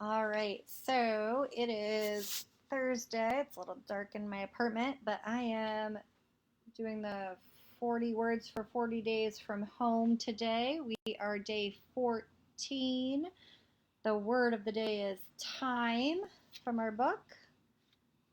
All right, so it is Thursday. It's a little dark in my apartment, but I am doing the 40 words for 40 days from home today. We are day 14. The word of the day is time from our book.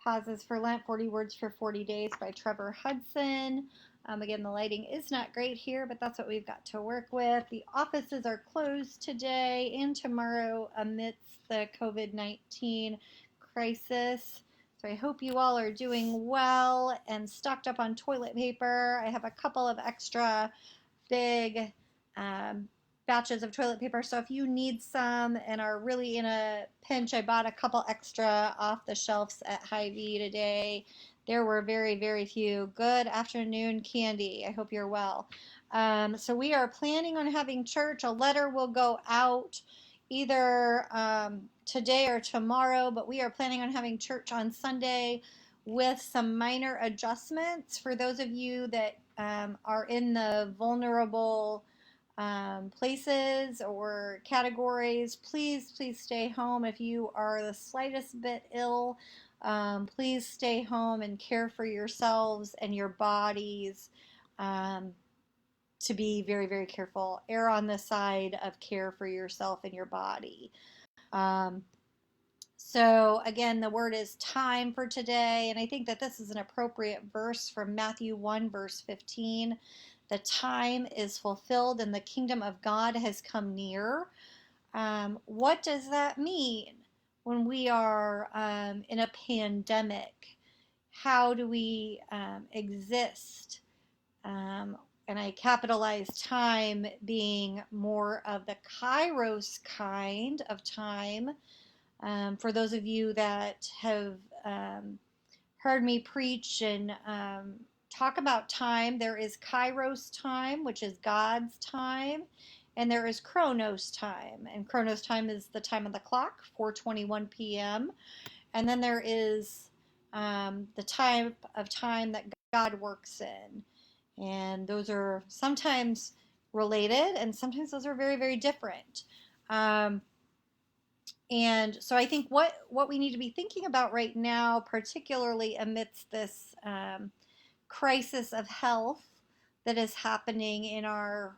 Pauses for Lent, 40 Words for 40 Days by Trevor Hudson. Again, the lighting is not great here, but that's what we've got to work with. The offices are closed today and tomorrow amidst the COVID-19 crisis. So I hope you all are doing well and stocked up on toilet paper. I have a couple of extra big um, batches of toilet paper. So if you need some and are really in a pinch, I bought a couple extra off the shelves at Hy-Vee today. There were very, very few. Good afternoon, Candy. I hope you're well. So we are planning on having church. A letter will go out either today or tomorrow, but we are planning on having church on Sunday with some minor adjustments for those of you that are in the vulnerable places or categories. Please stay home. If you are the slightest bit ill, please stay home and care for yourselves and your bodies. Um, to be very, very careful. Err on the side of care for yourself and your body. Um, so, again, the word is time for today, and I think that this is an appropriate verse from Matthew 1, verse 15. The time is fulfilled and the kingdom of God has come near. What does that mean when we are in a pandemic? How do we exist? Um, and I capitalize time being more of the kairos kind of time. For those of you that have heard me preach and talk about time, there is Kairos time, which is God's time, and there is Chronos time. And Chronos time is the time of the clock, 4:21 p.m. And then there is the type of time that God works in. And those are sometimes related, and sometimes those are very, very different. Um, and so I think what we need to be thinking about right now, particularly amidst this crisis of health that is happening in our,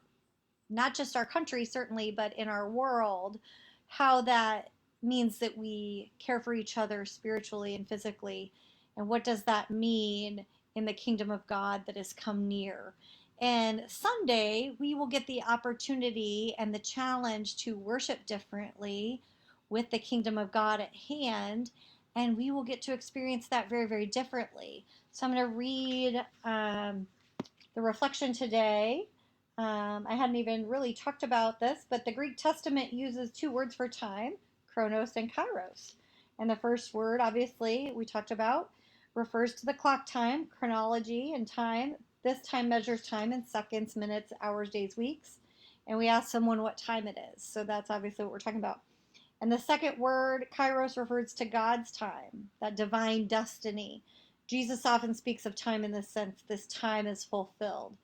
not just our country certainly, but in our world, how that means that we care for each other spiritually and physically, and what does that mean in the kingdom of God that has come near. And Sunday, we will get the opportunity and the challenge to worship differently with the kingdom of God at hand, and we will get to experience that very, very differently. So I'm going to read the reflection today. I hadn't even really talked about this, but the Greek Testament uses two words for time, chronos and kairos. And the first word, obviously, we talked about, refers to the clock time, chronology, and time. This time measures time in seconds, minutes, hours, days, weeks. And we ask someone what time it is. So that's obviously what we're talking about. And the second word, kairos, refers to God's time, that divine destiny. Jesus often speaks of time in this sense: this time is fulfilled.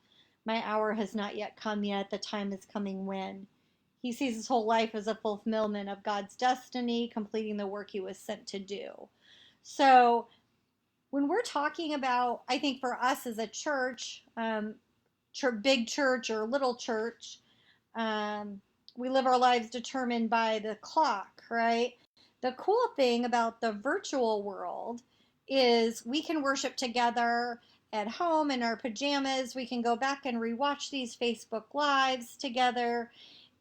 My hour has not yet come yet, the time is coming when. He sees his whole life as a fulfillment of God's destiny, completing the work he was sent to do. So when we're talking about, I think for us as a church, big church or little church, um, we live our lives determined by the clock, right? The cool thing about the virtual world is we can worship together at home in our pajamas. We can go back and rewatch these Facebook Lives together,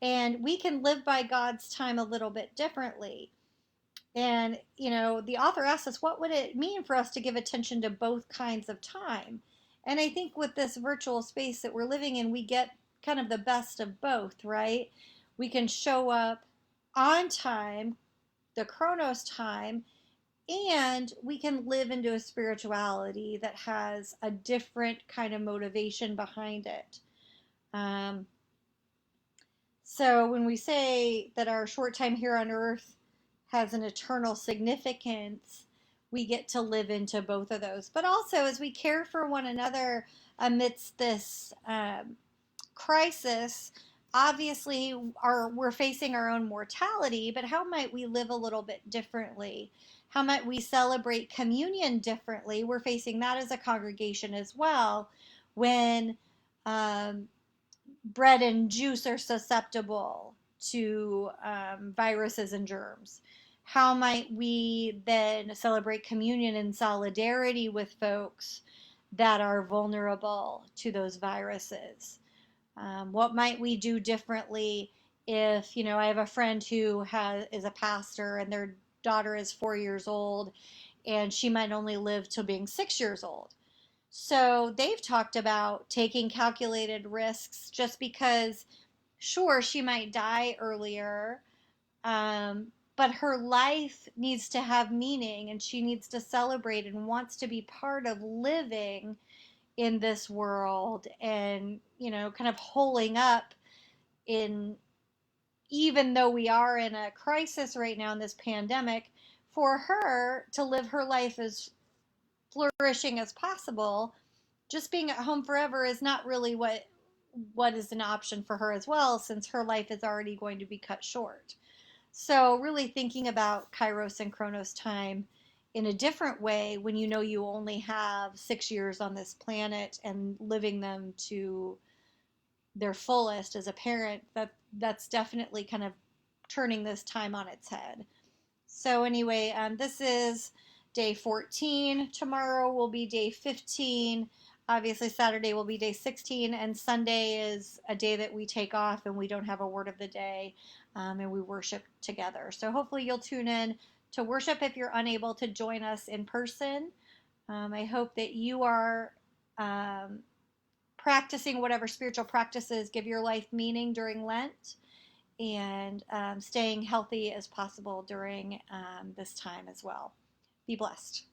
and we can live by God's time a little bit differently. And, the author asks us, what would it mean for us to give attention to both kinds of time? And I think with this virtual space that we're living in, we get kind of the best of both, right? We can show up on time, the Chronos time, and we can live into a spirituality that has a different kind of motivation behind it. So when we say that our short time here on earth has an eternal significance, we get to live into both of those. But also, as we care for one another amidst this crisis, obviously we're facing our own mortality, but how might we live a little bit differently? How might we celebrate communion differently? We're facing that as a congregation as well, when um, bread and juice are susceptible to viruses and germs. How might we then celebrate communion in solidarity with folks that are vulnerable to those viruses? What might we do differently if, I have a friend who is a pastor and their daughter is 4 years old and she might only live till being 6 years old. So they've talked about taking calculated risks just because, sure, she might die earlier, but her life needs to have meaning and she needs to celebrate and wants to be part of living in this world and, kind of holding up in, even though we are in a crisis right now in this pandemic, for her to live her life as flourishing as possible. Just being at home forever is not really what is an option for her as well, since her life is already going to be cut short. So really thinking about Kairos and Chronos time in a different way when you know you only have 6 years on this planet, and living them to their fullest as a parent, that's definitely kind of turning this time on its head. So anyway, this is day 14. Tomorrow will be day 15. Obviously, Saturday will be day 16, and Sunday is a day that we take off and we don't have a word of the day, and we worship together. So hopefully you'll tune in to worship if you're unable to join us in person. I hope that you are practicing whatever spiritual practices give your life meaning during Lent, and staying healthy as possible during this time as well. Be blessed.